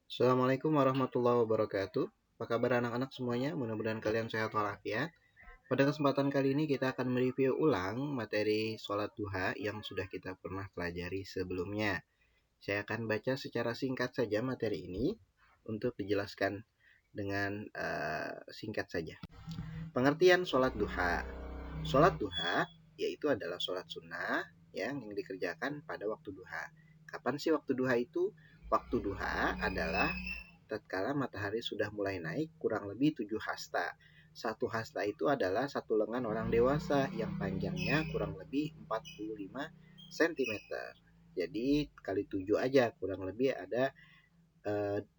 Assalamualaikum warahmatullahi wabarakatuh. Apa kabar anak-anak semuanya? Mudah-mudahan kalian sehat walafiat. Pada kesempatan kali ini kita akan mereview ulang materi sholat duha yang sudah kita pernah pelajari sebelumnya. Saya akan baca secara singkat saja materi ini untuk dijelaskan dengan singkat saja. Pengertian sholat duha. Sholat duha yaitu adalah sholat sunnah yang dikerjakan pada waktu duha. Kapan sih waktu duha itu? Waktu duha adalah tatkala matahari sudah mulai naik kurang lebih 7 hasta. Satu hasta itu adalah satu lengan orang dewasa yang panjangnya kurang lebih 45 cm. Jadi kali 7 aja kurang lebih ada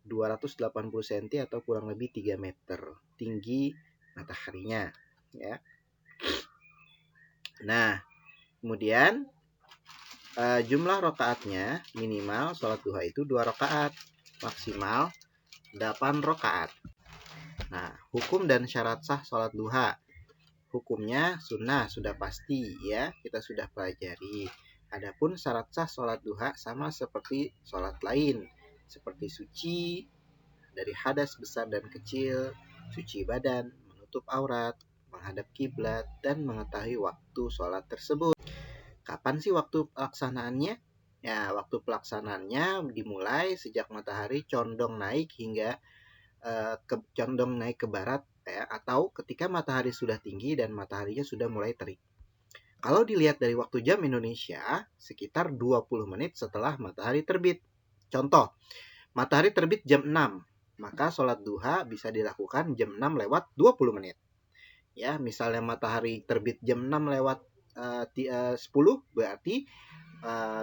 280 cm atau kurang lebih 3 meter tinggi mataharinya, ya. Nah, kemudian jumlah rakaatnya minimal sholat duha itu 2 rakaat, maksimal 8 rakaat. Nah, hukum dan syarat sah sholat duha. Hukumnya sunnah, sudah pasti ya, kita sudah pelajari. Adapun syarat sah sholat duha sama seperti sholat lain, seperti suci dari hadas besar dan kecil, suci badan, menutup aurat, menghadap kiblat, dan mengetahui waktu sholat tersebut. Kapan sih waktu pelaksanaannya? Ya, waktu pelaksanaannya dimulai sejak matahari condong naik hingga condong naik ke barat, ya, atau ketika matahari sudah tinggi dan mataharinya sudah mulai terik. Kalau dilihat dari waktu jam Indonesia, sekitar 20 menit setelah matahari terbit. Contoh, matahari terbit jam 6, maka sholat duha bisa dilakukan jam 6 lewat 20 menit. Ya, misalnya matahari terbit jam 6 lewat 10, berarti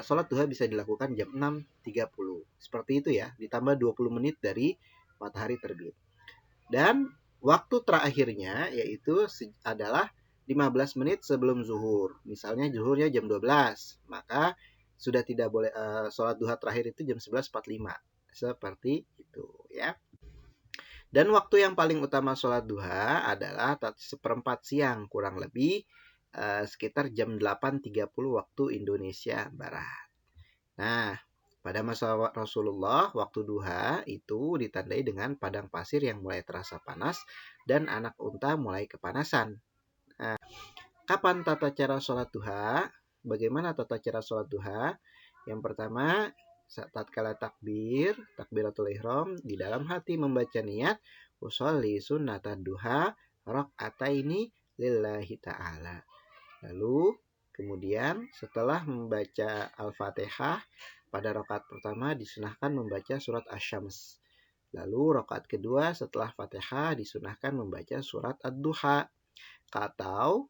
sholat duha bisa dilakukan jam 6.30. Seperti itu ya, ditambah 20 menit dari matahari terbit. Dan waktu terakhirnya yaitu adalah 15 menit sebelum zuhur. Misalnya zuhurnya jam 12, maka sudah tidak boleh sholat duha terakhir itu jam 11.45. Seperti itu ya. Dan waktu yang paling utama sholat duha adalah seperempat siang, kurang lebih sekitar jam 8.30 waktu Indonesia Barat. Nah, pada masa Rasulullah, waktu duha itu ditandai dengan padang pasir yang mulai terasa panas dan anak unta mulai kepanasan. Nah, kapan tata cara sholat duha? Bagaimana tata cara sholat duha? Yang pertama, tatkala takbiratul ihram, di dalam hati membaca niat, usolli sunnatad duha, rakaataini lillahi ta'ala. Lalu, kemudian setelah membaca Al-Fatihah, pada rakaat pertama disunahkan membaca surat Asy-Syams. Lalu rakaat kedua setelah Fatihah disunahkan membaca surat Ad-Duha. Atau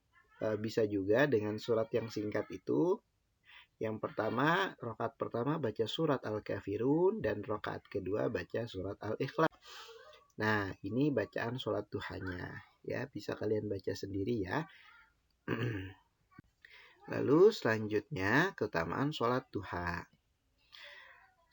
bisa juga dengan surat yang singkat itu. Yang pertama, rakaat pertama baca surat Al-Kafirun dan rakaat kedua baca surat Al-Ikhlas. Nah, ini bacaan sholat duhanya. Ya, bisa kalian baca sendiri ya. Lalu selanjutnya keutamaan sholat duha.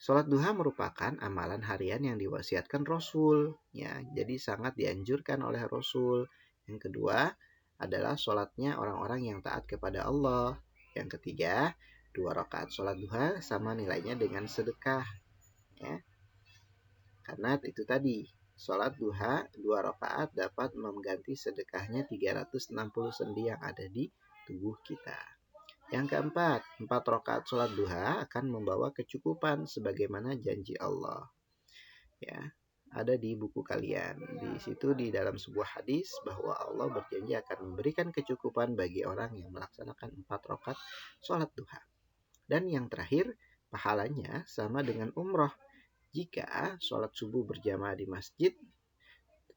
Sholat duha merupakan amalan harian yang diwasiatkan Rasul. Ya, jadi sangat dianjurkan oleh Rasul. Yang kedua adalah sholatnya orang-orang yang taat kepada Allah. Yang ketiga, 2 rakaat sholat duha sama nilainya dengan sedekah. Ya. Karena itu tadi, sholat duha 2 rakaat dapat mengganti sedekahnya 360 sendi yang ada di tubuh kita. Yang keempat, 4 rakaat sholat duha akan membawa kecukupan sebagaimana janji Allah. Ya, ada di buku kalian. Di situ di dalam sebuah hadis bahwa Allah berjanji akan memberikan kecukupan bagi orang yang melaksanakan 4 rakaat sholat duha. Dan yang terakhir, pahalanya sama dengan umroh. Jika sholat subuh berjamaah di masjid,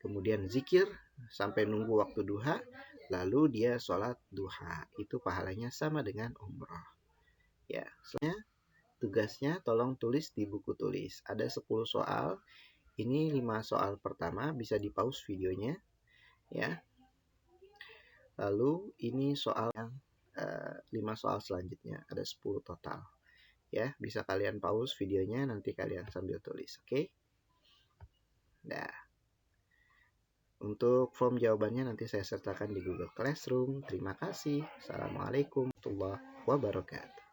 kemudian zikir sampai nunggu waktu duha, lalu dia sholat duha, itu pahalanya sama dengan umroh. Ya, selanjutnya tugasnya tolong tulis di buku tulis. Ada 10 soal. Ini 5 soal pertama, bisa di pause videonya. Ya. Lalu ini soal yang 5 soal selanjutnya, ada 10 total. Ya, bisa kalian pause videonya, nanti kalian sambil tulis, oke? Nah, untuk form jawabannya nanti saya sertakan di Google Classroom. Terima kasih. Assalamualaikum warahmatullahi wabarakatuh.